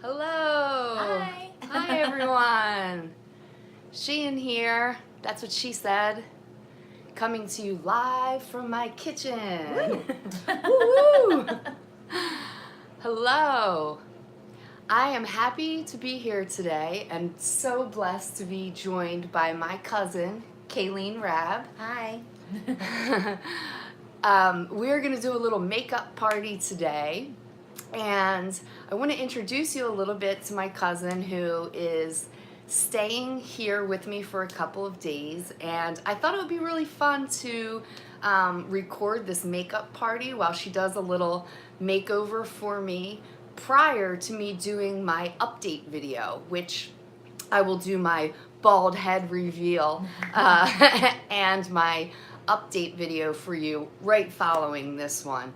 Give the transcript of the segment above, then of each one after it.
Hello. Hi. Hi, everyone. Sheehan here. That's what she said. Coming to you live from my kitchen. Woo! Hello. I am happy to be here today and so blessed to be joined by my cousin, Caline Raab. Hi. We're going to do a little makeup party today. And I want to introduce you a little bit to my cousin who is staying here with me for a couple of days. And I thought it would be really fun to record this makeup party while she does a little makeover for me prior to me doing my update video, which I will do my bald head reveal and my update video for you right following this one.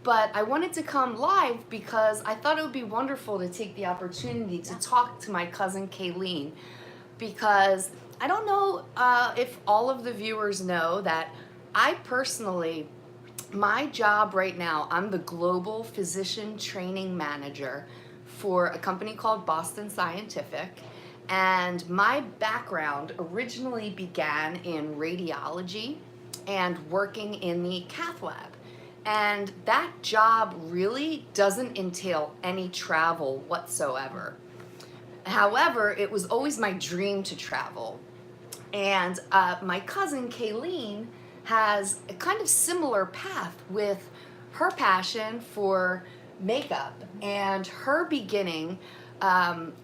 But I wanted to come live because I thought it would be wonderful to take the opportunity to talk to my cousin Caline, because I don't know if all of the viewers know that I personally, my job right now, I'm the Global Physician Training Manager for a company called Boston Scientific. And my background originally began in radiology and working in the cath lab. And that job really doesn't entail any travel whatsoever. However, it was always my dream to travel. And my cousin Caline has a kind of similar path with her passion for makeup and her beginning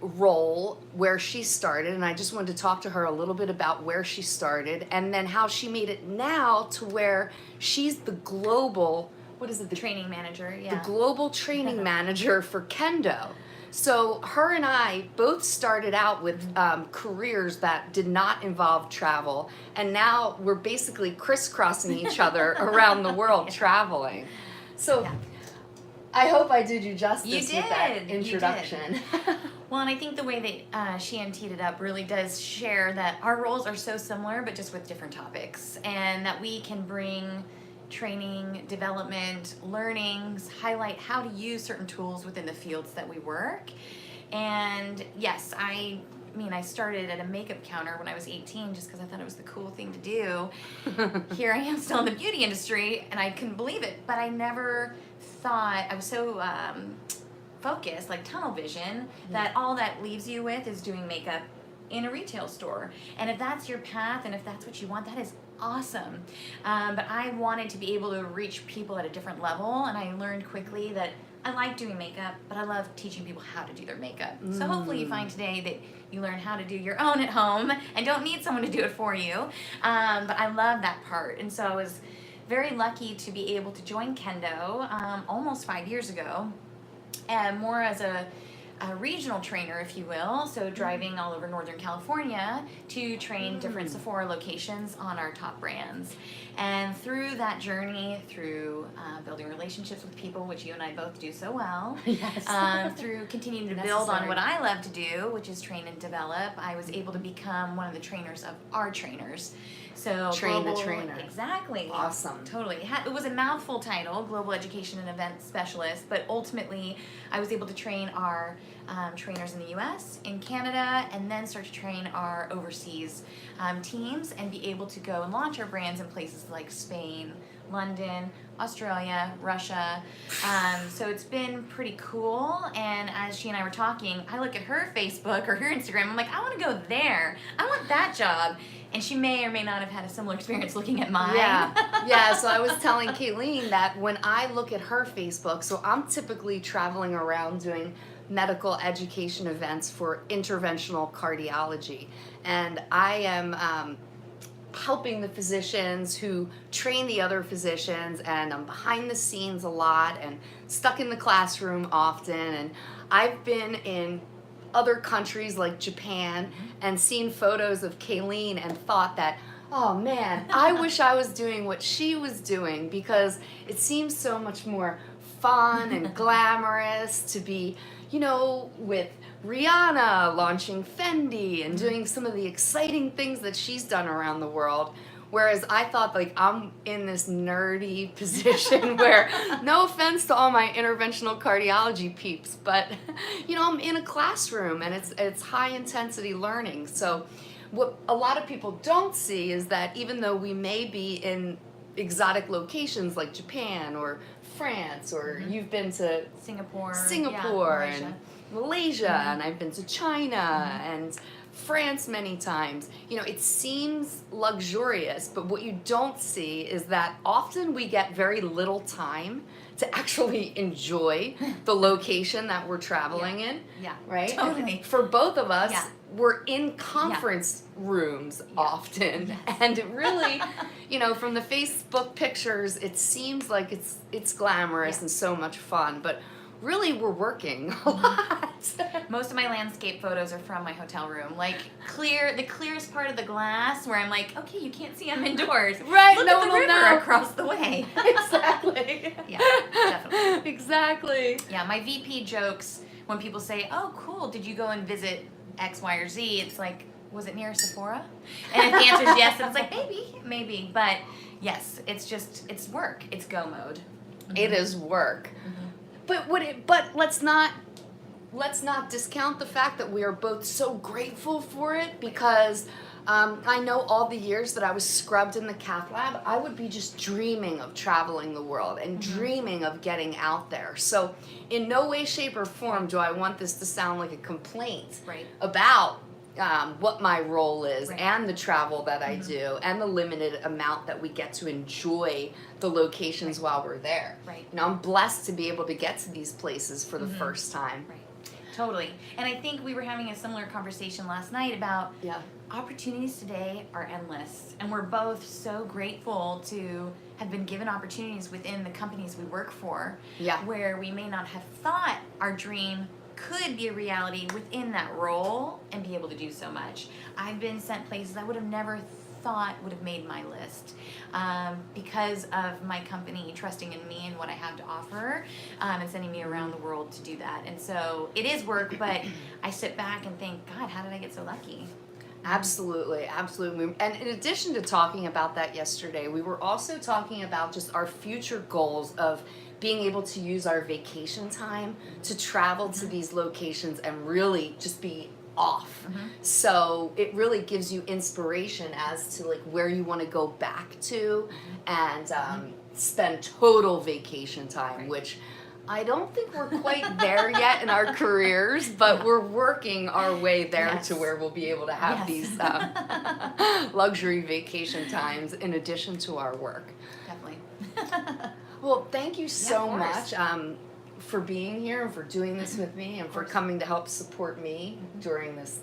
role where she started. And I just wanted to talk to her a little bit about where she started and then how she made it now to where she's the global, what is it? The training manager, yeah. The global training manager for Kendo. So her and I both started out with careers that did not involve travel, and now we're basically crisscrossing each other around the world traveling. So Yeah. I hope I did you justice You with that did. introduction. Well, and I think the way that Sheehan teed it up really does share that our roles are so similar, but just with different topics, and that we can bring training, development, learnings, highlight how to use certain tools within the fields that we work. And yes, I mean, I started at a makeup counter when I was 18 just because I thought it was the cool thing to do. Here I am still in the beauty industry, and I couldn't believe it, but I never thought, I was so focused, like tunnel vision, that all that leaves you with is doing makeup in a retail store. And if that's your path and if that's what you want, that is awesome. But I wanted to be able to reach people at a different level, and I learned quickly that I like doing makeup, but I love teaching people how to do their makeup. So hopefully you find today that you learn how to do your own at home and don't need someone to do it for you. But I love that part. And so I was very lucky to be able to join Kendo almost 5 years ago, and more as a regional trainer, if you will, so driving all over Northern California to train different Sephora locations on our top brands. And through that journey, through building relationships with people, which you and I both do so well, through continuing to build on what I love to do, which is train and develop, I was able to become one of the trainers of our trainers. So Train the global, trainer. Exactly. Awesome. Totally. It was a mouthful title, Global Education and Event Specialist, but ultimately I was able to train our trainers in the US, in Canada, and then start to train our overseas teams and be able to go and launch our brands in places like Spain, London, Australia, Russia. So it's been pretty cool. And as she and I were talking, I look at her Facebook or her Instagram, I'm like, I want to go there. I want that job. And she may or may not have had a similar experience looking at mine. Yeah, so I was telling Caline that when I look at her Facebook, so I'm typically traveling around doing medical education events for interventional cardiology. And I am helping the physicians who train the other physicians, and I'm behind the scenes a lot and stuck in the classroom often. And I've been in other countries like Japan and seen photos of Caline and thought that, oh man, I wish I was doing what she was doing, because it seems so much more fun and glamorous to be, you know, with Rihanna launching Fendi and doing some of the exciting things that she's done around the world. Whereas I thought, like, I'm in this nerdy position where, no offense to all my interventional cardiology peeps, but, you know, I'm in a classroom and it's high intensity learning. So what a lot of people don't see is that even though we may be in exotic locations like Japan or France, or you've been to Singapore, and Malaysia, and I've been to China and France many times. You know, it seems luxurious, but what you don't see is that often we get very little time to actually enjoy the location that we're traveling in. Yeah, right? totally. For both of us, Yeah. we're in conference rooms often, and it really, you know, from the Facebook pictures, it seems like it's glamorous and so much fun, but really we're working a lot. Most of my landscape photos are from my hotel room. Like the clearest part of the glass where I'm like, okay, you can't see I'm indoors. Right, Look no at the one will river know. across the way. Exactly. Yeah, definitely. Exactly. Yeah, my VP jokes when people say, oh, cool, did you go and visit X, Y, or Z? It's like, was it near Sephora? And if the answer is yes, then it's like, maybe. But yes, it's work. It's go mode. It is work. But let's not discount the fact that we are both so grateful for it, because I know all the years that I was scrubbed in the cath lab, I would be just dreaming of traveling the world and dreaming of getting out there. So in no way, shape, or form do I want this to sound like a complaint about what my role is and the travel that I do and the limited amount that we get to enjoy the locations while we're there. Right. You know, I'm blessed to be able to get to these places for the first time. Right. Totally. And I think we were having a similar conversation last night about opportunities today are endless. And we're both so grateful to have been given opportunities within the companies we work for where we may not have thought our dream could be a reality within that role and be able to do so much. I've been sent places I would have never thought would have made my list because of my company trusting in me and what I have to offer and sending me around the world to do that. And so it is work, but I sit back and think, God, how did I get so lucky? Absolutely. And in addition to talking about that yesterday, we were also talking about just our future goals of being able to use our vacation time to travel to these locations and really just be off. So it really gives you inspiration as to like where you want to go back to and spend total vacation time, which I don't think we're quite there yet in our careers, but we're working our way there to where we'll be able to have these luxury vacation times in addition to our work. Definitely. Well, thank you so much for being here and for doing this with me and for coming to help support me during this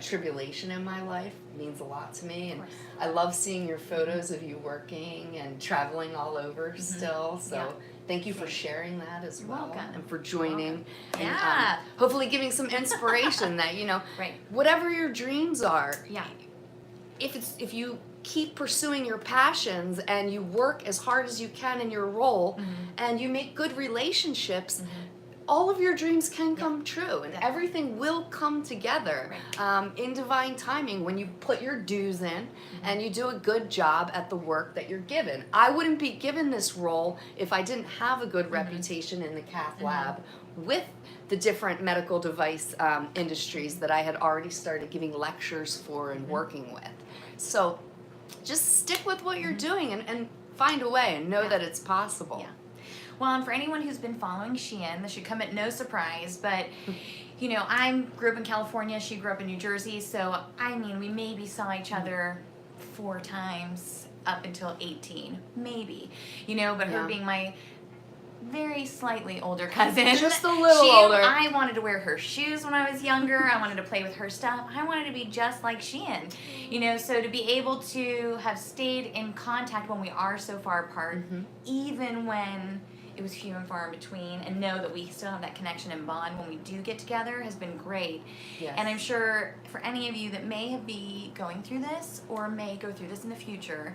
tribulation in my life. It means a lot to me, and I love seeing your photos of you working and traveling all over still. So thank you for sharing that as well, and for joining and hopefully giving some inspiration that, you know, whatever your dreams are, if you keep pursuing your passions and you work as hard as you can in your role and you make good relationships, all of your dreams can come true, and everything will come together in divine timing when you put your dues in and you do a good job at the work that you're given. I wouldn't be given this role if I didn't have a good reputation in the cath lab with the different medical device industries that I had already started giving lectures for and working with. So just stick with what you're doing and find a way and know that it's possible. Well, and for anyone who's been following Sheehan, this should come at no surprise, but, you know, I grew up in California, she grew up in New Jersey, so, I mean, we maybe saw each other 4 times up until 18, maybe, you know, but her being my very slightly older cousin. Just a little older. I wanted to wear her shoes when I was younger. I wanted to play with her stuff. I wanted to be just like Sheehan. You know, so to be able to have stayed in contact when we are so far apart, even when it was few and far in between, and know that we still have that connection and bond when we do get together has been great. And I'm sure for any of you that may be going through this or may go through this in the future,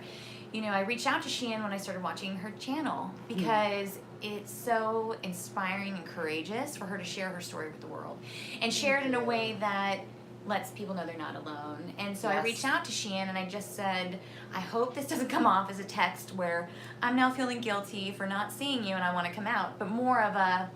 you know, I reached out to Sheehan when I started watching her channel because it's so inspiring and courageous for her to share her story with the world and share it in a way that lets people know they're not alone. And so I Yes. reached out to Sheehan and I just said, I hope this doesn't come off as a text where I'm now feeling guilty for not seeing you and I want to come out, but more of a,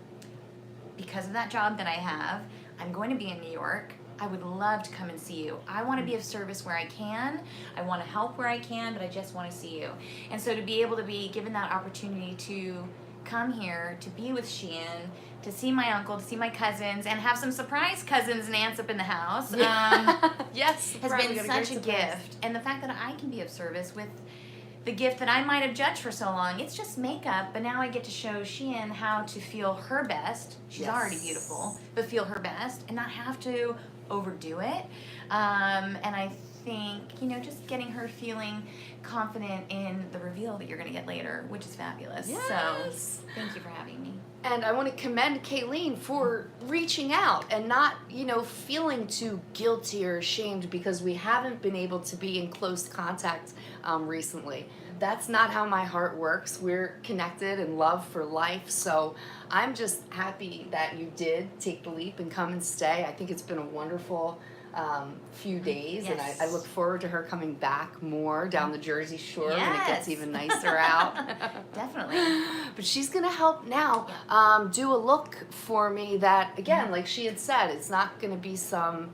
because of that job that I have, I'm going to be in New York. I would love to come and see you. I want to be of service where I can. I want to help where I can, but I just want to see you. And so to be able to be given that opportunity to come here, to be with Sheehan, to see my uncle, to see my cousins, and have some surprise cousins and aunts up in the house, Yes, has probably been got a such great a surprise. gift. And the fact that I can be of service with the gift that I might have judged for so long. It's just makeup, but now I get to show Sheehan how to feel her best. She's Yes. already beautiful, but feel her best and not have to overdo it. And I think, just getting her feeling confident in the reveal that you're going to get later, which is fabulous. Yes. So thank you for having me. And I want to commend Caline for reaching out and not, feeling too guilty or ashamed because we haven't been able to be in close contact recently. That's not how my heart works. We're connected and love for life. So I'm just happy that you did take the leap and come and stay. I think it's been a wonderful few days, and Yes. I look forward to her coming back more down the Jersey Shore when it Yes. gets even nicer out. Definitely. But she's gonna help now do a look for me that, again, like she had said, it's not gonna be some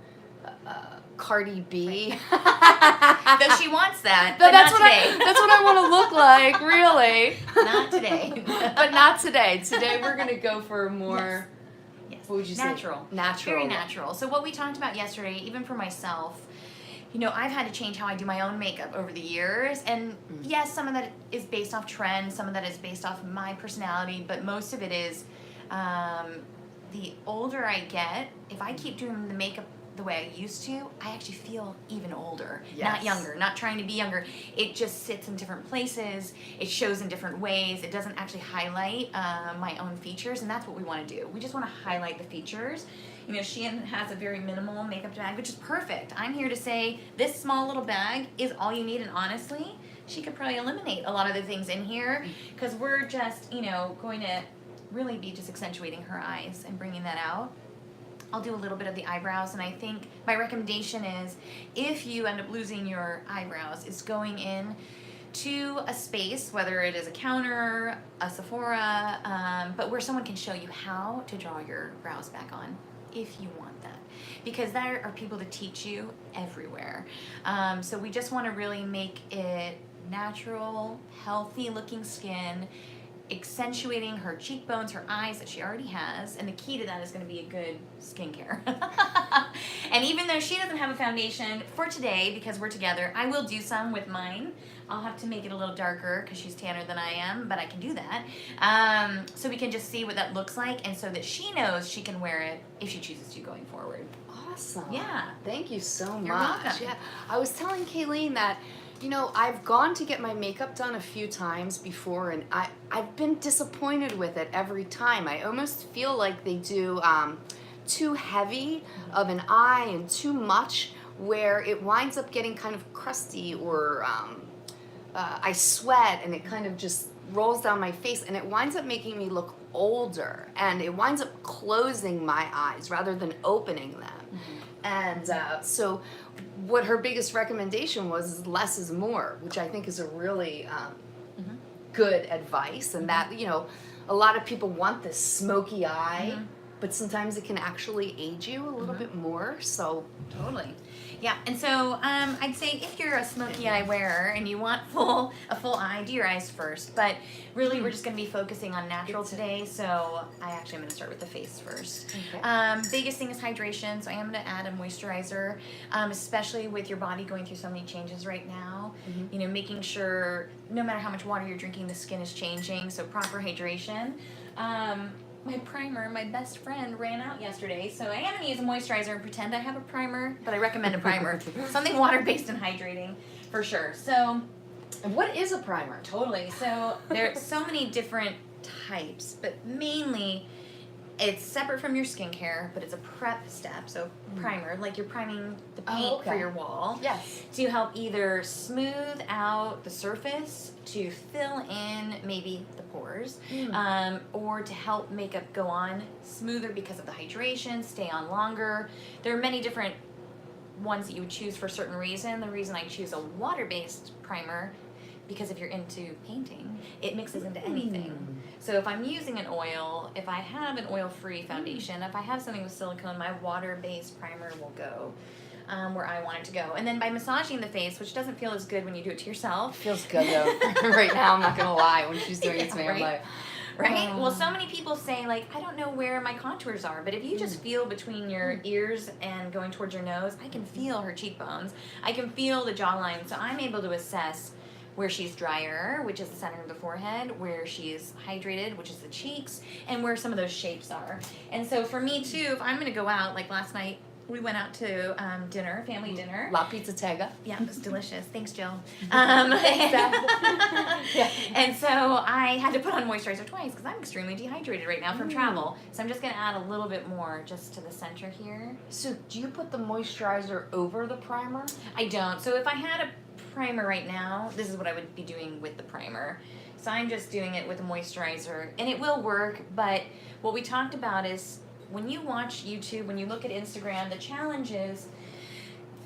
Cardi B. Though she wants that, but that's not what today. that's what I want to look like, really. Not today. But not today. Today we're gonna go for a more, Yes. what would you say? Natural. Natural. Very natural. So what we talked about yesterday, even for myself, I've had to change how I do my own makeup over the years. And yes, some of that is based off trend, some of that is based off my personality, but most of it is the older I get, if I keep doing the makeup the way I used to, I actually feel even older, not Yes. younger, not trying to be younger. It just sits in different places. It shows in different ways. It doesn't actually highlight my own features, and that's what we want to do. We just want to highlight the features. Sheehan has a very minimal makeup bag, which is perfect. I'm here to say this small little bag is all you need, and honestly, she could probably eliminate a lot of the things in here because we're just, going to really be just accentuating her eyes and bringing that out. I'll do a little bit of the eyebrows, and I think my recommendation is if you end up losing your eyebrows, is going in to a space, whether it is a counter, a Sephora, but where someone can show you how to draw your brows back on if you want that. Because there are people to teach you everywhere. So we just want to really make it natural, healthy looking skin, accentuating her cheekbones, her eyes that she already has, and the key to that is going to be a good skincare. And even though she doesn't have a foundation for today, because we're together, I will do some with mine. I'll have to make it a little darker because she's tanner than I am, but I can do that. So we can just see what that looks like, and so that she knows she can wear it if she chooses to going forward. Awesome. Yeah. Thank you so much. You're welcome. Yeah. I was telling Caline that, I've gone to get my makeup done a few times before, and I've been disappointed with it every time. I almost feel like they do too heavy of an eye and too much, where it winds up getting kind of crusty, or I sweat and it kind of just rolls down my face, and it winds up making me look older, and it winds up closing my eyes rather than opening them. And so what her biggest recommendation was is less is more, which I think is a really good advice. And that, a lot of people want this smoky eye, but sometimes it can actually age you a little bit more. So Totally. Yeah, and so I'd say if you're a smoky eye wearer and you want a full eye, do your eyes first. But really, we're just going to be focusing on natural today. So I actually am going to start with the face first. Okay. Biggest thing is hydration. So I am going to add a moisturizer, especially with your body going through so many changes right now. Making sure no matter how much water you're drinking, the skin is changing. So proper hydration. My primer, my best friend, ran out yesterday, so I am going to use a moisturizer and pretend I have a primer, but I recommend a primer. Something water-based and hydrating, for sure. So, And what is a primer? totally. So, there are so many different types, but mainly it's separate from your skincare, but it's a prep step. So, primer, like you're priming the paint for your wall. Yes. To help either smooth out the surface, to fill in maybe the pores, or to help makeup go on smoother because of the hydration, stay on longer. There are many different ones that you would choose for a certain reason. The reason I choose a water-based primer, because if you're into painting, it mixes into anything. So if I'm using an oil, if I have an oil-free foundation, if I have something with silicone, my water-based primer will go where I want it to go. And then by massaging the face, which doesn't feel as good when you do it to yourself. Feels good though. Right now, I'm not gonna lie. When she's doing it to me, I'm like, right? Well, so many people say, like, I don't know where my contours are, but if you just feel between your ears and going towards your nose, I can feel her cheekbones. I can feel the jawline. So I'm able to assess where she's drier, which is the center of the forehead, where she's hydrated, which is the cheeks, and where some of those shapes are. And so for me, too, if I'm going to go out, like last night, we went out to dinner, family dinner. La Pizza Tega. Yeah, it was delicious. Thanks, Jill. Yeah. And so I had to put on moisturizer twice because I'm extremely dehydrated right now from travel. So I'm just going to add a little bit more just to the center here. So do you put the moisturizer over the primer? I don't. So if I had a primer right now, this is what I would be doing with the primer. So I'm just doing it with a moisturizer, and it will work, but what we talked about is when you watch YouTube, when you look at Instagram, the challenge is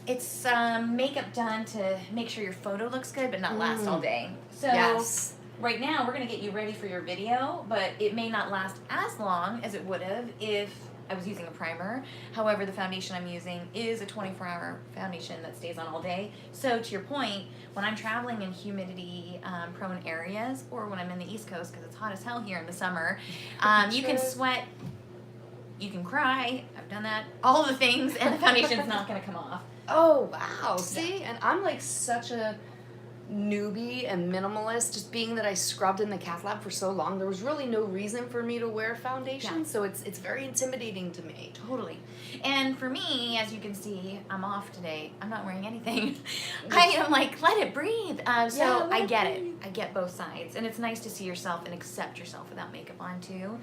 it's makeup done to make sure your photo looks good but not last all day. So Yes. right now we're going to get you ready for your video, but it may not last as long as it would have if I was using a primer. However, the foundation I'm using is a 24-hour foundation that stays on all day. So to your point, when I'm traveling in humidity prone areas, or when I'm in the East Coast because it's hot as hell here in the summer, you can sweat, you can cry, I've done that, all the things, and the foundation's not going to come off. Oh, wow. See? And I'm like such a newbie and minimalist, just being that I scrubbed in the cath lab for so long. There was really no reason for me to wear foundation, Yeah. so it's very intimidating to me. Totally. And for me, as you can see, I'm off today. I'm not wearing anything. I am like, let it breathe. So I get it. I get both sides. And it's nice to see yourself and accept yourself without makeup on too.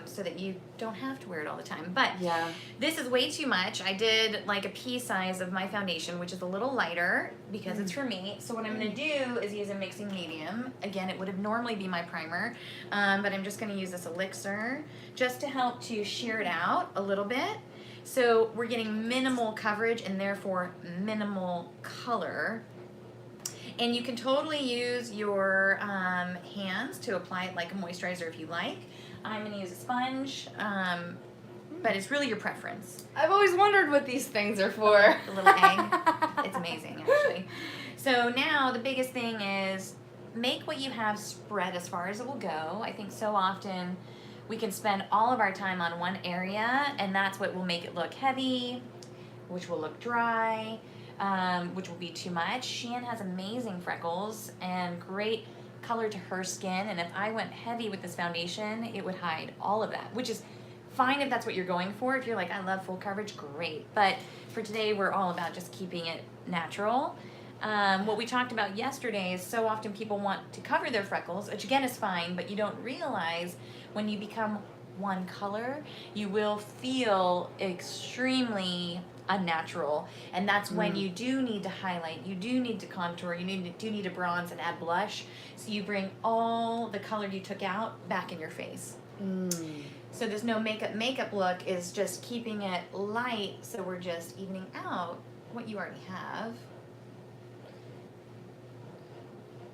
So that you don't have to wear it all the time. But Yeah. this is way too much. I did like a pea size of my foundation, which is a little lighter because it's for me. So what I'm going to do is use a mixing medium. Again, it would have normally be my primer, but I'm just going to use this elixir just to help to sheer it out a little bit. So we're getting minimal coverage and therefore minimal color. And you can totally use your hands to apply it like a moisturizer if you like. I'm going to use a sponge, but it's really your preference. I've always wondered what these things are for. The little egg. It's amazing, actually. So now the biggest thing is make what you have spread as far as it will go. I think so often we can spend all of our time on one area, and that's what will make it look heavy, which will look dry, which will be too much. Sheehan has amazing freckles and great color to her skin, and if I went heavy with this foundation, it would hide all of that, which is fine if that's what you're going for. If you're like, I love full coverage, great. But for today, we're all about just keeping it natural. What we talked about yesterday is so often people want to cover their freckles, which again is fine, but you don't realize when you become one color, you will feel extremely unnatural, and that's when you do need to highlight, you do need to contour, do need to bronze and add blush, so you bring all the color you took out back in your face. So there's no makeup look, is just keeping it light, so we're just evening out what you already have.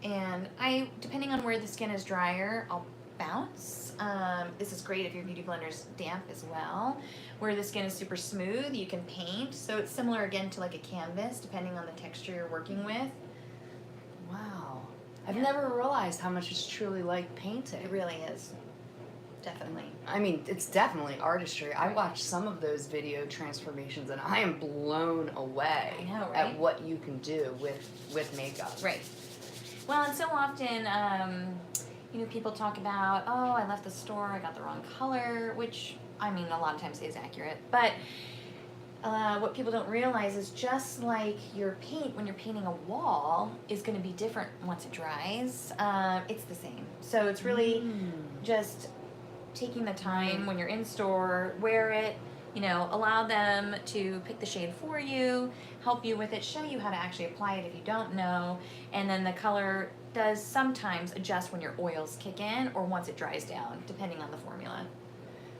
And depending on where the skin is drier, I'll bounce. This is great if your beauty blender's damp as well. Where the skin is super smooth, you can paint. So it's similar again to like a canvas, depending on the texture you're working with. Wow. I've never realized how much it's truly like painting. It really is. Definitely. I mean, it's definitely artistry. I watched some of those video transformations, and I am blown away I know, right? at what you can do with makeup. Right. Well, and so often, people talk about, oh, I left the store, I got the wrong color, which, I mean, a lot of times is accurate. But what people don't realize is just like your paint, when you're painting a wall, is going to be different once it dries. It's the same. So it's really just taking the time when you're in store, wear it, allow them to pick the shade for you, help you with it, show you how to actually apply it if you don't know, and then the color does sometimes adjust when your oils kick in or once it dries down, depending on the formula.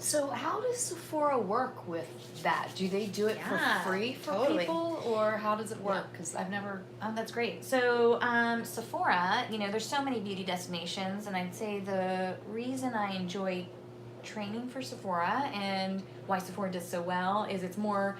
So how does Sephora work with that? Do they do it Yeah, for free for totally. people, or how does it work? Because I've never. Oh, that's great. So, Sephora, there's so many beauty destinations, and I'd say the reason I enjoy training for Sephora and why Sephora does so well is it's more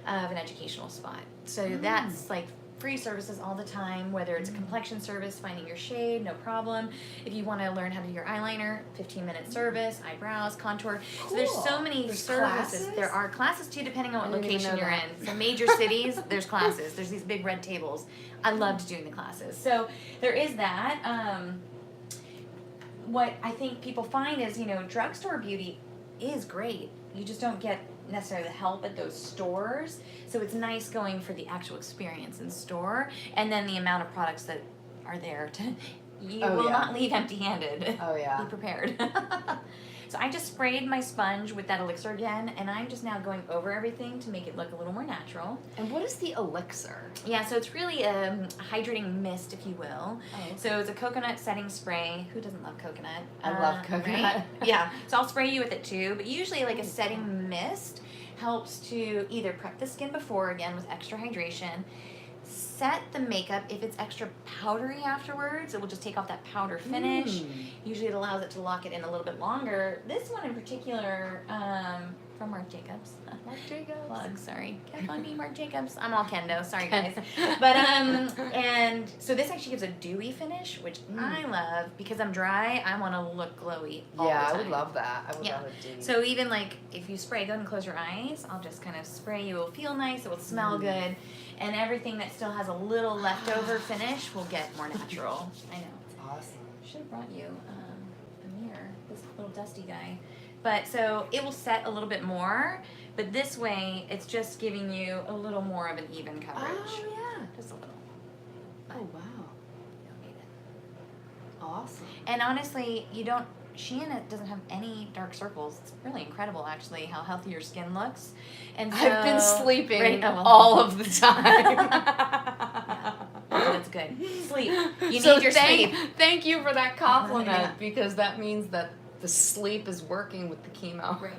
of an educational spot. So that's like free services all the time, whether it's a complexion service, finding your shade, no problem. If you want to learn how to do your eyeliner, 15-minute service, eyebrows, contour. So there's so Cool. many There's services. classes? There are classes too, depending on what I didn't even location know you're that. in. So major cities, there's classes. There's these big red tables. I loved doing the classes. So there is that. What I think people find is, drugstore beauty is great. You just don't get necessarily the help at those stores. So it's nice going for the actual experience in store, and then the amount of products that are there to you Oh, will yeah. not leave empty-handed. Oh yeah. Be prepared. So I just sprayed my sponge with that elixir again, and I'm just now going over everything to make it look a little more natural. And what is the elixir? Yeah, so it's really a hydrating mist, if you will. Oh, okay. So it's a coconut setting spray. Who doesn't love coconut? I love coconut. Right? Yeah, so I'll spray you with it too. But usually, like a setting mist helps to either prep the skin before, again, with extra hydration, set the makeup. If it's extra powdery afterwards, it will just take off that powder finish. Usually it allows it to lock it in a little bit longer. This one in particular, from Marc Jacobs. Marc Jacobs. Plug, sorry. Can't find me, Marc Jacobs. I'm all kendo, sorry guys. But and so this actually gives a dewy finish, which I love because I'm dry. I want to look glowy all the Yeah, time. I would love that. I would Yeah. love it too. So even like if you spray, go ahead and close your eyes. I'll just kind of spray you. It will feel nice. It will smell good, and everything that still has a little leftover finish will get more natural. I know. Awesome. Should have brought you a mirror. This little dusty guy. But so it will set a little bit more, but this way it's just giving you a little more of an even coverage. Oh yeah. Just a little. Oh wow. You don't need it. Awesome. And honestly, Shein doesn't have any dark circles. It's really incredible, actually, how healthy your skin looks. And so, I've been sleeping Right, oh, well. all of the time. Yeah, that's good. Sleep. You So need your sleep. Thank you for that compliment Yeah. because that means that the sleep is working with the chemo. Right.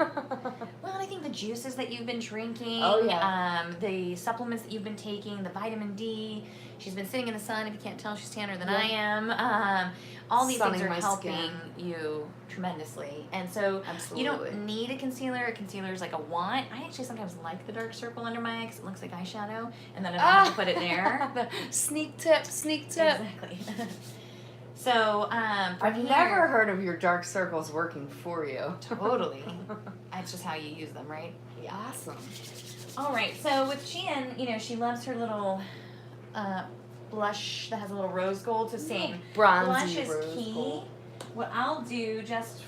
Well, and I think the juices that you've been drinking, Oh, yeah. The supplements that you've been taking, the vitamin D. She's been sitting in the sun. If you can't tell, she's tanner than I am. All these Sunning things are my helping skin. you tremendously. And so Absolutely. you don't need a concealer. A concealer is like a want. I actually sometimes like the dark circle under my eye because it looks like eyeshadow, and then I don't have to put it there. The sneak tip, sneak tip. Exactly. So, I've never heard of your dark circles working for you. Totally. That's just how you use them, right? Yeah. Awesome. All right. So with Shein, she loves her little blush that has a little rose gold. So same. Bronzy Blush is rose key. gold. What I'll do just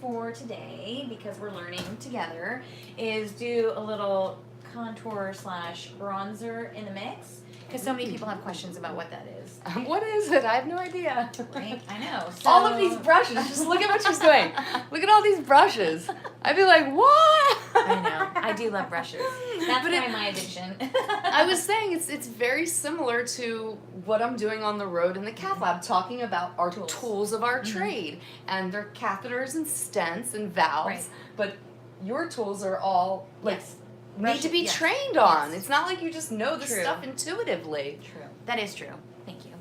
for today, because we're learning together, is do a little contour / bronzer in the mix. Because so many people have questions about what that is. What is it? I have no idea. Right? I know. So, All of these brushes. Just look at what she's doing. Look at all these brushes. I'd be like, what? I know. I do love brushes. That's But my addiction. I was saying it's very similar to what I'm doing on the road in the cath lab, talking about our tools of our trade, and they're catheters and stents and valves. Right. But your tools are all like Yes. need to be Yes. trained on. Yes. It's not like you just know the True. stuff intuitively. True. That is true. Thank you.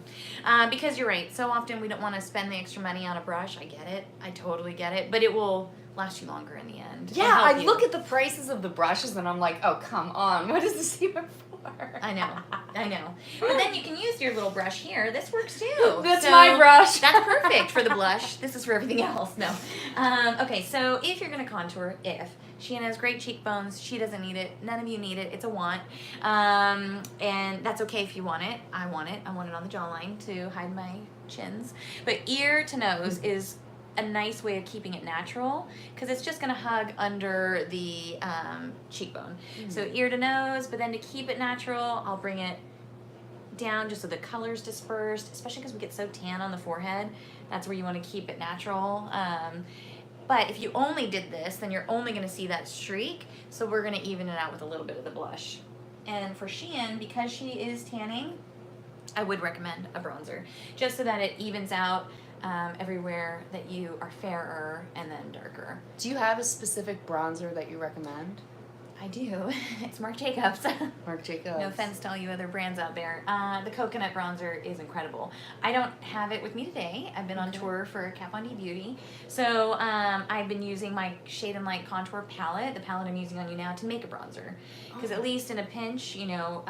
Because you're right. So often we don't want to spend the extra money on a brush. I get it. I totally get it. But it will last you longer in the end. Yeah, I look at the prices of the brushes and I'm like, oh, come on. What is this even for? I know. But then you can use your little brush here. This works too. That's So my brush. That's perfect for the blush. This is for everything else. No. Okay, so if you're going to contour, Shein has great cheekbones. She doesn't need it. None of you need it. It's a want. And that's okay if you want it. I want it. I want it on the jawline to hide my chins. But ear to nose is a nice way of keeping it natural because it's just going to hug under the cheekbone. So ear to nose, but then to keep it natural, I'll bring it down just so the color's dispersed, especially because we get so tan on the forehead. That's where you want to keep it natural. But if you only did this, then you're only going to see that streak. So we're going to even it out with a little bit of the blush. And for Shein, because she is tanning, I would recommend a bronzer just so that it evens out everywhere that you are fairer and then darker. Do you have a specific bronzer that you recommend? I do. It's Marc Jacobs. Marc Jacobs. No offense to all you other brands out there. The coconut bronzer is incredible. I don't have it with me today. I've been on tour for Kat Von D Beauty. So I've been using my Shade and Light Contour palette, the palette I'm using on you now, to make a bronzer. Because at least in a pinch, you know,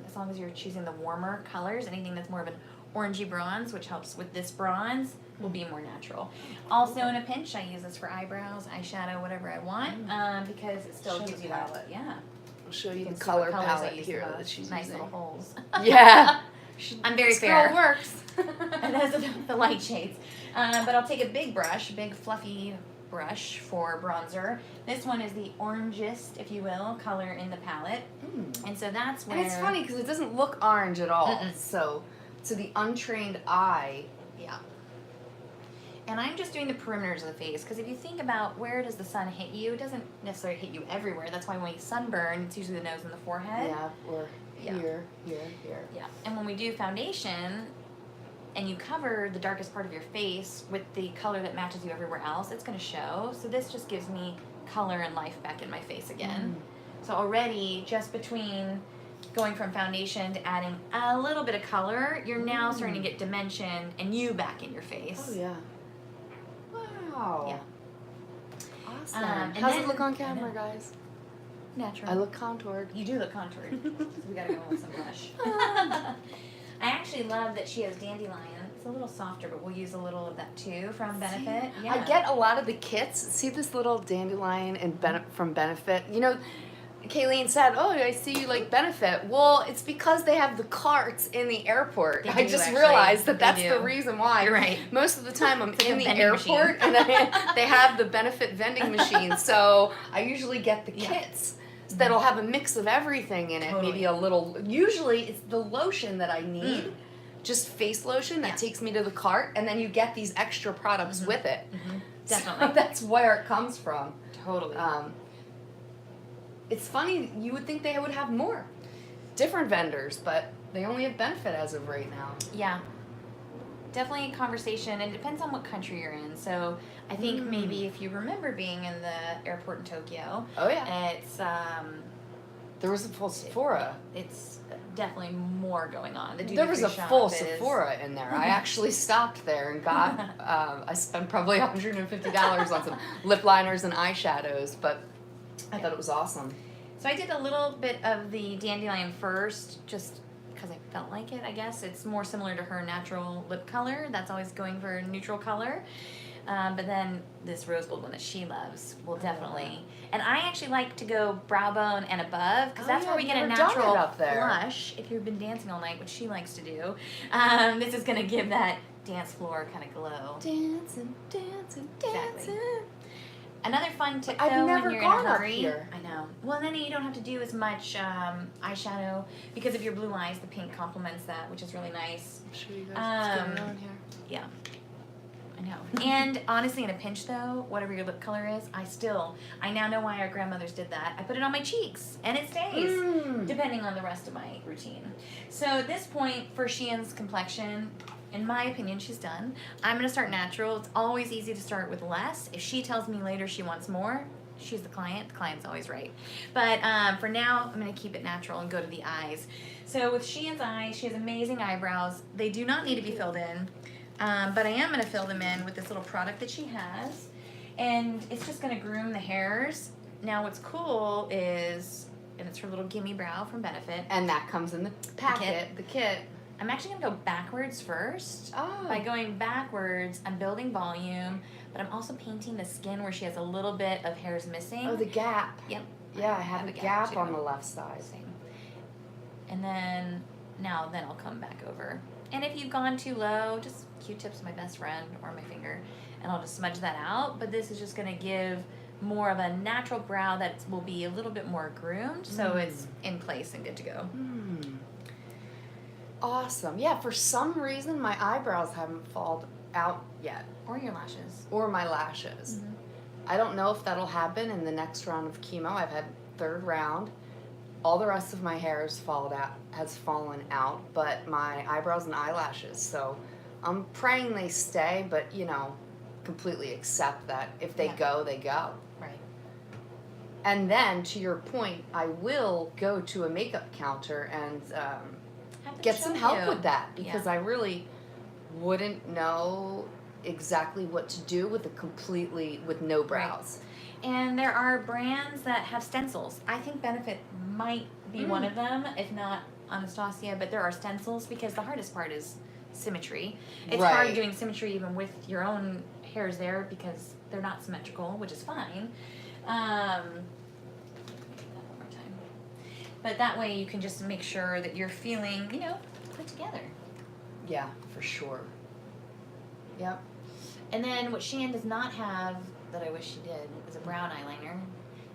as long as you're choosing the warmer colors, anything that's more of an orangey bronze, which helps with this bronze, will be more natural. Also in a pinch, I use this for eyebrows, eyeshadow, whatever I want, because it still Show gives the you palette. that. Yeah. I'll show you You the can see color what colors I palette use here the that most. she's Nice using. little holes. Yeah. I'm very This fair. girl works. And those are the light shades. But I'll take a big brush, big fluffy brush for bronzer. This one is the orangest, if you will, color in the palette. And so that's where... And it's funny because it doesn't look orange at all. So to the untrained eye... Yeah. And I'm just doing the perimeters of the face, because if you think about where does the sun hit you, it doesn't necessarily hit you everywhere. That's why when you sunburn, it's usually the nose and the forehead. Yeah, or Yeah. here. Yeah. And when we do foundation, and you cover the darkest part of your face with the color that matches you everywhere else, it's going to show. So this just gives me color and life back in my face again. So already, just between going from foundation to adding a little bit of color, you're now starting to get dimension and you back in your face. Oh, yeah. Wow. Yeah. Awesome. And How's then- it look on camera, guys? Natural. I look contoured. You do look contoured. So we gotta go with some blush. I actually love that she has dandelion. It's a little softer, but we'll use a little of that too from Benefit. Yeah. I get a lot of the kits. See this little dandelion and from Benefit? You know, Caline said, "Oh, I see you like Benefit." Well, it's because they have the carts in the airport. They I do, just actually. realized that They that's do. the reason why. You're right. Most of the time I'm It's like in a the vending airport machine. and they have the Benefit vending machine. So I usually get the Yeah. kits that'll have a mix of everything in it. Totally. Maybe a little. Usually it's the lotion that I need. Just face lotion that takes me to the cart, and then you get these extra products with it. Definitely. So that's where it comes from. Totally. It's funny, you would think they would have more different vendors, but they only have Benefit as of right now. Yeah. Definitely a conversation, and it depends on what country you're in. So I think maybe if you remember being in the airport in Tokyo, Oh yeah, it's there was a full Sephora. it's definitely more going on. The There was a duty-free full shop is- Sephora in there. I actually stopped there and got, I spent probably $150 on some lip liners and eyeshadows, but I thought it was awesome. So I did a little bit of the dandelion first, just because I felt like it, I guess. It's more similar to her natural lip color. That's always going for a neutral color. But then this rose gold one that she loves will definitely. And I actually like to go brow bone and above, because that's where we get a I've never done natural it up there. blush. If you've been dancing all night, which she likes to do, this is going to give that dance floor kind of glow. Dancing, dancing, dancing. Exactly. Another fun tip, I've though, never when you're gone in a up hurry. here. I know. Well, then you don't have to do as much eyeshadow because of your blue eyes. The pink complements that, which is really nice. I'm sure you guys what's going on here. Yeah. I know. And honestly, in a pinch, though, whatever your lip color is, I now know why our grandmothers did that. I put it on my cheeks, and it stays, depending on the rest of my routine. So at this point, for Sheehan's complexion, in my opinion, she's done. I'm going to start natural. It's always easy to start with less. If she tells me later she wants more, she's the client. The client's always right. But for now, I'm going to keep it natural and go to the eyes. So with Sheehan's eyes, she has amazing eyebrows. They do not need to be filled in. But I am going to fill them in with this little product that she has. And it's just going to groom the hairs. Now what's cool is, and it's her little gimme brow from Benefit. And that comes in the packet, the kit. I'm actually going to go backwards first. Oh. By going backwards, I'm building volume, but I'm also painting the skin where she has a little bit of hairs missing. Oh, the gap. Yep. Yeah, I have a gap too. on the left side. Same. And then I'll come back over. And if you've gone too low, just Q-tips, my best friend, or my finger, and I'll just smudge that out. But this is just going to give more of a natural brow that will be a little bit more groomed, so it's in place and good to go. Awesome. Yeah, for some reason my eyebrows haven't fallen out yet. Or your lashes. Or my lashes. I don't know if that'll happen in the next round of chemo. I've had third round. All the rest of my hair has fallen out, but my eyebrows and eyelashes. So I'm praying they stay, but completely accept that if they go, they go. Right. And then, to your point, I will go to a makeup counter and get some help with that, because I really wouldn't know exactly what to do with with no brows. Right. And there are brands that have stencils. I think Benefit might be one of them, if not Anastasia, but there are stencils, because the hardest part is symmetry. It's hard doing symmetry even with your own hairs there, because they're not symmetrical, which is fine. One more time. But that way you can just make sure that you're feeling, put together. Yeah, for sure. Yep. And then what Shein does not have, that I wish she did, is a brown eyeliner.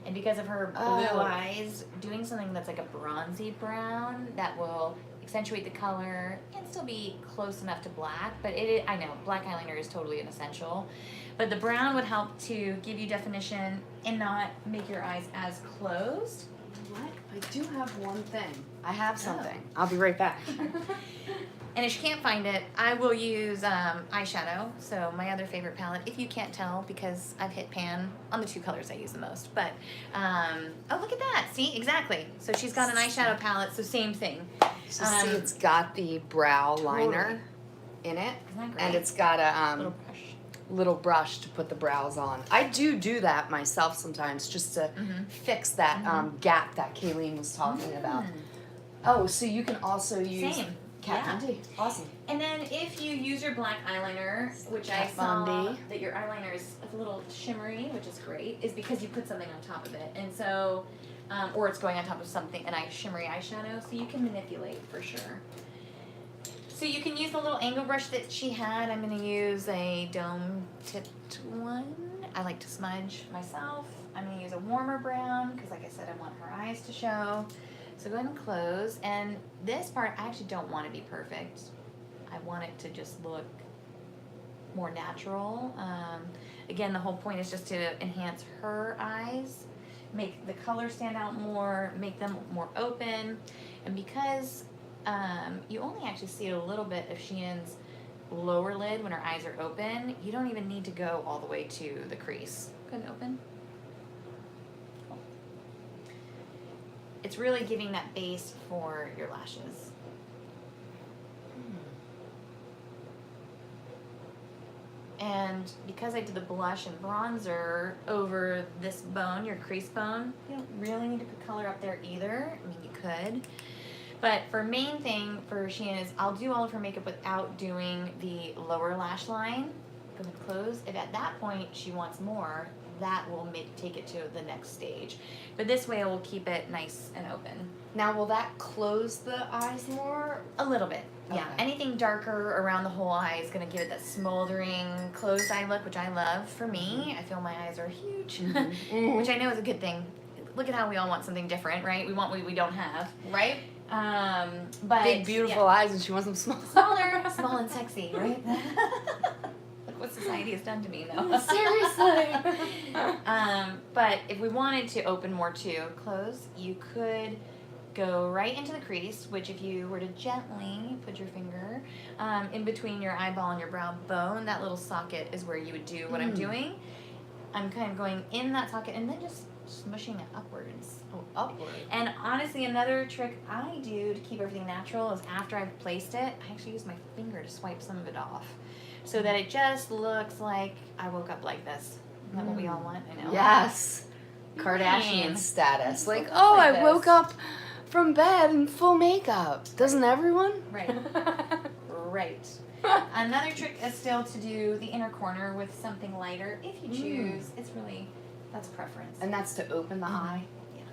And because of her blue eyes, doing something that's like a bronzy brown that will accentuate the color and still be close enough to black. But I know, black eyeliner is totally an essential. But the brown would help to give you definition and not make your eyes as closed. What? I do have one thing. I have something. I'll be right back. And if you can't find it, I will use eyeshadow. So my other favorite palette, if you can't tell, because I've hit pan on the two colors I use the most. But, oh, look at that. See, exactly. So she's got an eyeshadow palette, so same thing. So see, it's got the brow liner in it. Isn't that great? And it's got a little brush. little brush to put the brows on. I do that myself sometimes, just to fix that gap that Caline was talking about. Oh, so you can also use Kat Von D. Awesome. And then if you use your black eyeliner, which I saw that your eyeliner is a little shimmery, which is great, is because you put something on top of it. And so, or it's going on top of something, shimmery eyeshadow, so you can manipulate for sure. So you can use the little angle brush that she had. I'm going to use a dome tipped one. I like to smudge myself. I'm going to use a warmer brown because, like I said, I want her eyes to show. So go ahead and close. And this part, I actually don't want to be perfect. I want it to just look more natural. Again, the whole point is just to enhance her eyes, make the color stand out more, make them more open. And because you only actually see a little bit of Shein's lower lid when her eyes are open, you don't even need to go all the way to the crease. Go ahead and open. Cool. It's really giving that base for your lashes. And because I did the blush and bronzer over this bone, your crease bone, you don't really need to put color up there either. I mean, you could. But for main thing for Shein is I'll do all of her makeup without doing the lower lash line. Go ahead and close. If at that point she wants more, that will take it to the next stage. But this way it will keep it nice and open. Now, will that close the eyes more? A little bit, yeah. Okay. Anything darker around the whole eye is going to give it that smoldering, closed eye look, which I love. For me, I feel my eyes are huge, which I know is a good thing. Look at how we all want something different, right? We want what we don't have. Right? But big, beautiful eyes, and she wants them small. Smaller, small and sexy, right? Look what society has done to me, though. Seriously. But if we wanted to open more too, close, you could go right into the crease, which if you were to gently put your finger in between your eyeball and your brow bone, that little socket is where you would do what I'm doing. I'm kind of going in that socket and then just smushing it upwards. Oh, upward. And honestly, another trick I do to keep everything natural is after I've placed it, I actually use my finger to swipe some of it off so that it just looks like I woke up like this. Is that what we all want? I know. Yes. Kardashian status. It's Like, so oh, like I woke up from bed in full makeup. Doesn't everyone? Right. Right. Another trick is still to do the inner corner with something lighter if you choose. It's really, that's preference. And that's to open the eye? Yeah.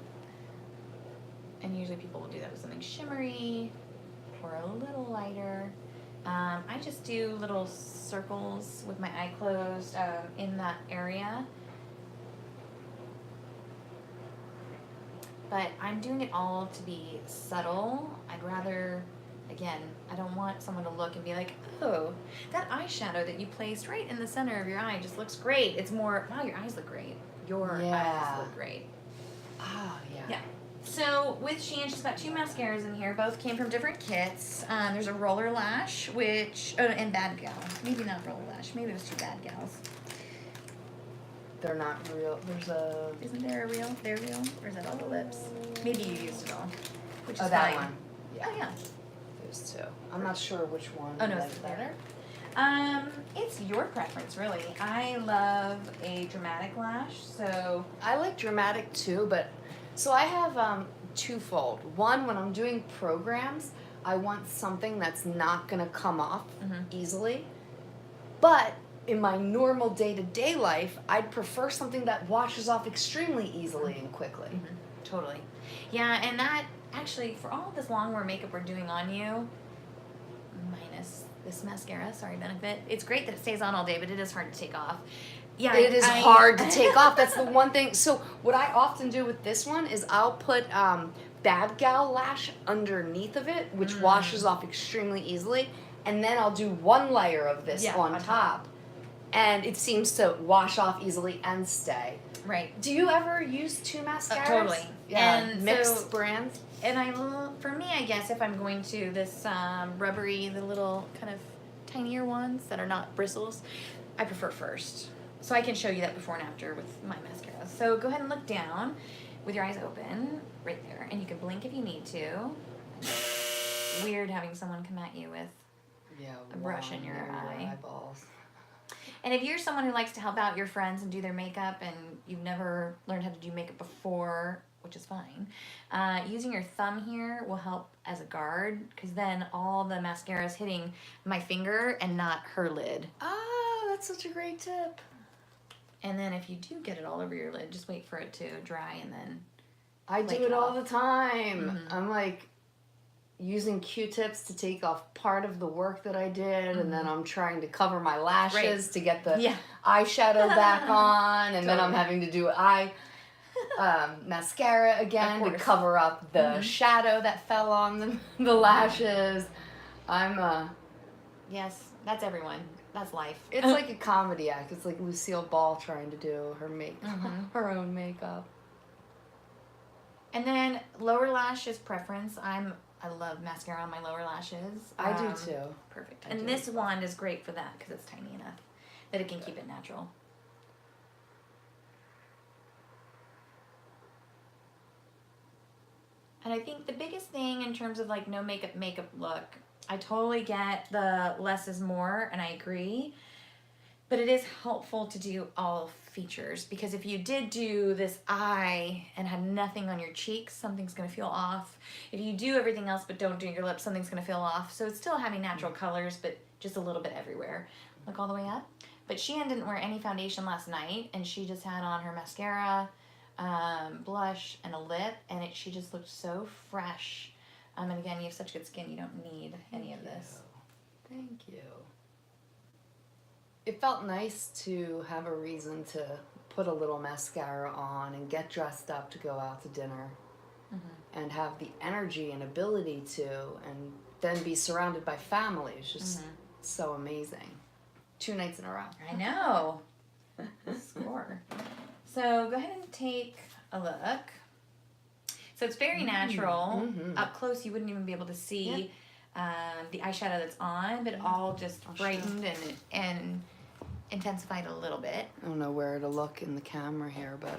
And usually people will do that with something shimmery or a little lighter. I just do little circles with my eye closed in that area. But I'm doing it all to be subtle. I'd rather, again, I don't want someone to look and be like, oh, that eyeshadow that you placed right in the center of your eye just looks great. It's more, wow, your eyes look great. Your eyes look great. Oh, yeah. Yeah. So with Shein, she's got 2 mascaras in here. Both came from different kits. There's a Roller Lash, and Bad Gal. Maybe not Roller Lash. Maybe it was 2 Bad Gals. They're not real. Isn't there a real? They're real? Or is that all the lips? Maybe you used it all. Which is Oh, that fine. one. Yeah. Oh, yeah. There's 2. I'm not sure which one. Oh, no, I it's like better. It's your preference, really. I love a dramatic lash, so... I like dramatic too, but so I have twofold. One, when I'm doing programs, I want something that's not gonna come off easily. But in my normal day-to-day life, I'd prefer something that washes off extremely easily and quickly. Totally. Yeah, and that, actually, for all of this long wear makeup we're doing on you, minus this mascara, sorry, Benefit, it's great that it stays on all day, but it is hard to take off. Yeah, It is hard to take off. That's the one thing. So what I often do with this one is I'll put Bad Gal Lash underneath of it, which washes off extremely easily, and then I'll do one layer of this on top. And it seems to wash off easily and stay. Right. Do you ever use 2 mascaras? Totally. Yeah, And mixed so- brands? And for me, I guess, if I'm going to this rubbery, the little kind of tinier ones that are not bristles, I prefer first. So I can show you that before and after with my mascara. So go ahead and look down with your eyes open, right there. And you can blink if you need to. Weird having someone come at you with a brush in your eye. Eyeballs. And if you're someone who likes to help out your friends and do their makeup and you've never learned how to do makeup before, which is fine, using your thumb here will help as a guard, because then all the mascara is hitting my finger and not her lid. Oh, that's such a great tip. And then if you do get it all over your lid, just wait for it to dry and then I do flake it all off. the time. I'm like using Q-tips to take off part of the work that I did, and then I'm trying to cover my lashes to get the eyeshadow back on, and then I'm having to do mascara again to cover up the shadow that fell on the lashes. Yes, that's everyone. That's life. It's like a comedy act. It's like Lucille Ball trying to do her her own makeup. And then lower lash is preference. I love mascara on my lower lashes. I do too. Perfect. And this one is great for that because it's tiny enough that it can keep it natural. And I think the biggest thing in terms of like no makeup look, I totally get the less is more, and I agree. But it is helpful to do all features, because if you did do this eye and had nothing on your cheeks, something's going to feel off. If you do everything else but don't do your lips, something's going to feel off. So it's still having natural colors, but just a little bit everywhere. Look all the way up. But Sheehan didn't wear any foundation last night, and she just had on her mascara, blush, and a lip, and she just looked so fresh. And again, you have such good skin, you don't need any of this. Thank you. It felt nice to have a reason to put a little mascara on and get dressed up to go out to dinner and have the energy and ability to, and then be surrounded by family. It's just so amazing. 2 nights in a row. I know. Score. So go ahead and take a look. So it's very natural. Up close, you wouldn't even be able to see the eyeshadow that's on, but all just brightened and intensified a little bit. I don't know where to look in the camera here, but...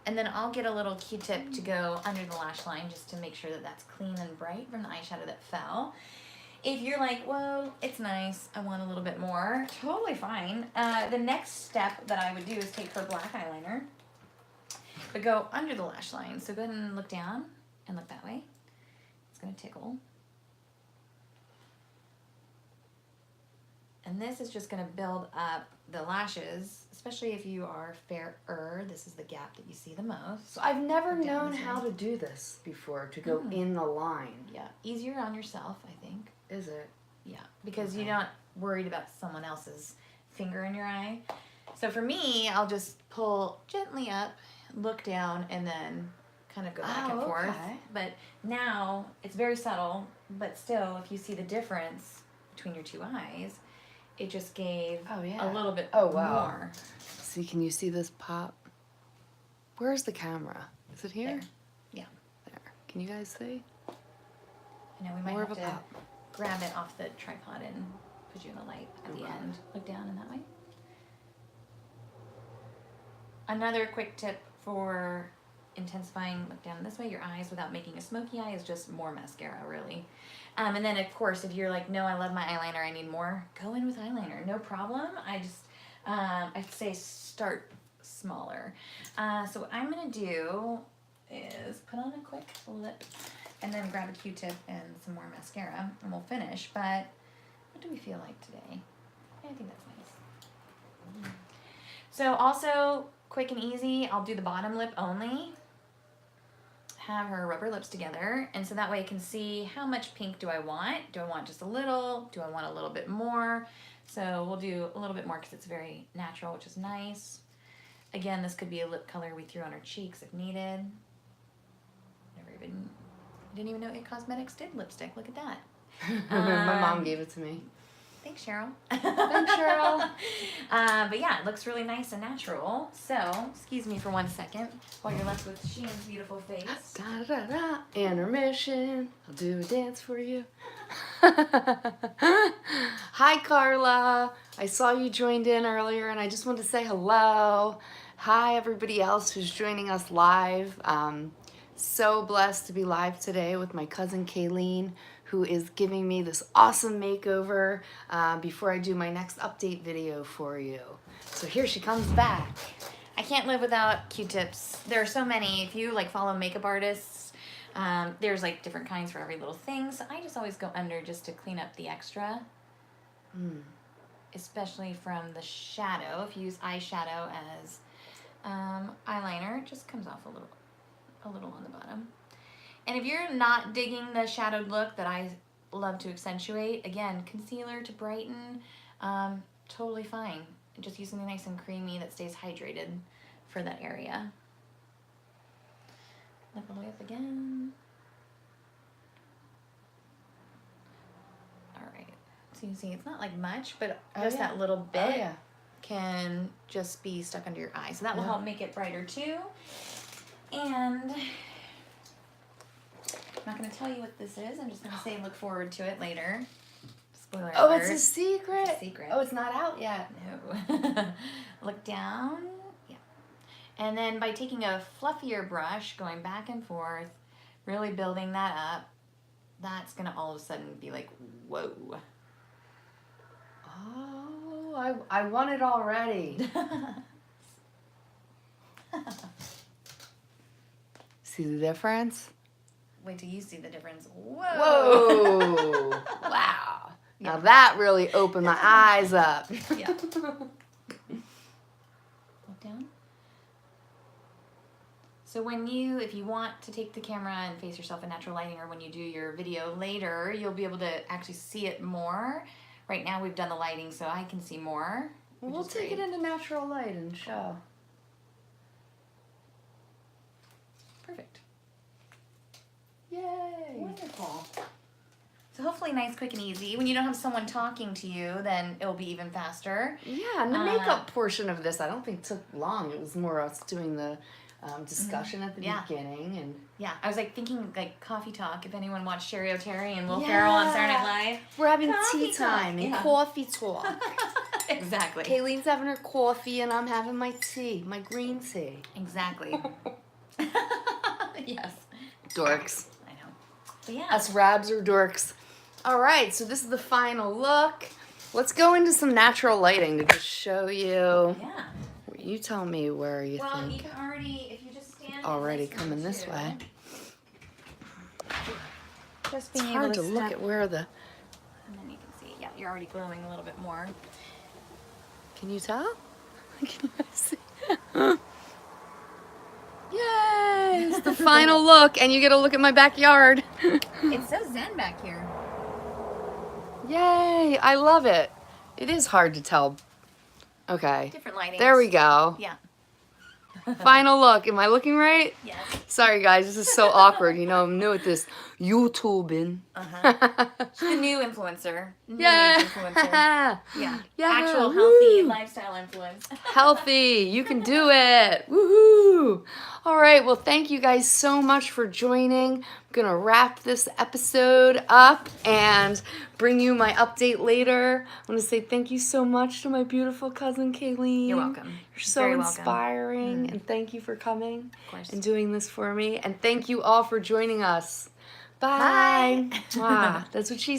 And then I'll get a little Q-tip to go under the lash line just to make sure that that's clean and bright from the eyeshadow that fell. If you're like, whoa, it's nice, I want a little bit more, totally fine. The next step that I would do is take her black eyeliner, but go under the lash line. So go ahead and look down and look that way. It's gonna tickle. And this is just gonna build up the lashes, especially if you are fairer. This is the gap that you see the most. So I've never known how to do this before, to go in the line. Yeah, easier on yourself, I think. Is it? Yeah, because you're not worried about someone else's finger in your eye. So for me, I'll just pull gently up, look down, and then kind of go back and forth. Okay. But now it's very subtle, but still, if you see the difference between your 2 eyes, it just gave a little bit more. See, can you see this pop? Where's the camera? Is it here? There. Yeah. Can you guys see? I know we might More have of a to pop. grab it off the tripod and put you in the light at the end. Look down in that way. Another quick tip for intensifying, look down this way, your eyes without making a smoky eye is just more mascara, really. And then, of course, if you're like, no, I love my eyeliner, I need more, go in with eyeliner. No problem. I'd say start smaller. So what I'm going to do is put on a quick lip and then grab a Q-tip and some more mascara, and we'll finish. But what do we feel like today? I think that's nice. So also, quick and easy, I'll do the bottom lip only. Have her rub her lips together, and so that way I can see how much pink do I want. Do I want just a little? Do I want a little bit more? So we'll do a little bit more because it's very natural, which is nice. Again, this could be a lip color we threw on her cheeks if needed. Didn't even know It Cosmetics did lipstick. Look at that. My mom gave it to me. Thanks, Cheryl. Thanks, Cheryl. But yeah, it looks really nice and natural. So, excuse me for 1 second while you're left with Sheen's beautiful face. Da da da. Intermission. I'll do a dance for you. Hi, Carla. I saw you joined in earlier, and I just wanted to say hello. Hi, everybody else who's joining us live. So blessed to be live today with my cousin Caline, who is giving me this awesome makeover before I do my next update video for you. So here she comes back. I can't live without Q-tips. There are so many. If you like follow makeup artists, there's like different kinds for every little thing. So I just always go under just to clean up the extra. Especially from the shadow. If you use eyeshadow as eyeliner, it just comes off a little on the bottom. And if you're not digging the shadowed look that I love to accentuate, again, concealer to brighten, totally fine. Just use something nice and creamy that stays hydrated for that area. Look all the way up again. All right. So you see, it's not like much, but just that little bit can just be stuck under your eye. So that will help make it brighter too. And I'm not going to tell you what this is. I'm just going to say look forward to it later. Spoiler alert. Oh, it's a secret? It's a secret. Oh, it's not out yet. No. Look down. Yeah. And then by taking a fluffier brush, going back and forth, really building that up, that's going to all of a sudden be like, whoa. Oh, I want it already. See the difference? Wait till you see the difference. Whoa. Whoa. Wow. Now that really opened my eyes up. Yeah. Look down. So if you want to take the camera and face yourself in natural lighting, or when you do your video later, you'll be able to actually see it more. Right now we've done the lighting so I can see more. We'll take it into natural light and show. Perfect. Yay. Wonderful. So hopefully nice, quick, and easy. When you don't have someone talking to you, then it'll be even faster. Yeah, and the makeup portion of this I don't think took long. It was more us doing the discussion at the beginning. And yeah, I was like thinking like coffee talk. If anyone watched Sherry O'Terry and Will Ferrell on Saturday Night Live. We're having Coffee tea time talk. and coffee talk. Exactly. Kaylene's having her coffee and I'm having my tea, my green tea. Exactly. Yes. Dorks. I know. But yeah. Us Rabs are dorks. All right, so this is the final look. Let's go into some natural lighting to just show you. Yeah. You tell me where you Well, think. you can already, if you just stand Already in this coming this too, way. Just It's being hard able to to look step, at where the. and then you can see. Yeah, you're already glowing a little bit more. Can you tell? Can you see? Yay! It's the final look, and you get a look at my backyard. It's so zen back here. Yay! I love it. It is hard to tell. Okay. Different lighting. There we go. Yeah. Final look. Am I looking right? Yes. Sorry, guys. This is so awkward. You know, I'm new at this. YouTubing. She's the new influencer. New Yeah. age influencer. Yeah. Yeah, Actual woo. healthy lifestyle influence. Healthy. You can do it. Woohoo. All right. Well, thank you guys so much for joining. I'm going to wrap this episode up and bring you my update later. I want to say thank you so much to my beautiful cousin, Caline. You're welcome. You're so Very welcome. inspiring. And thank you for coming Of course. and doing this for me. And thank you all for joining us. Bye. Bye. Mwah. That's what she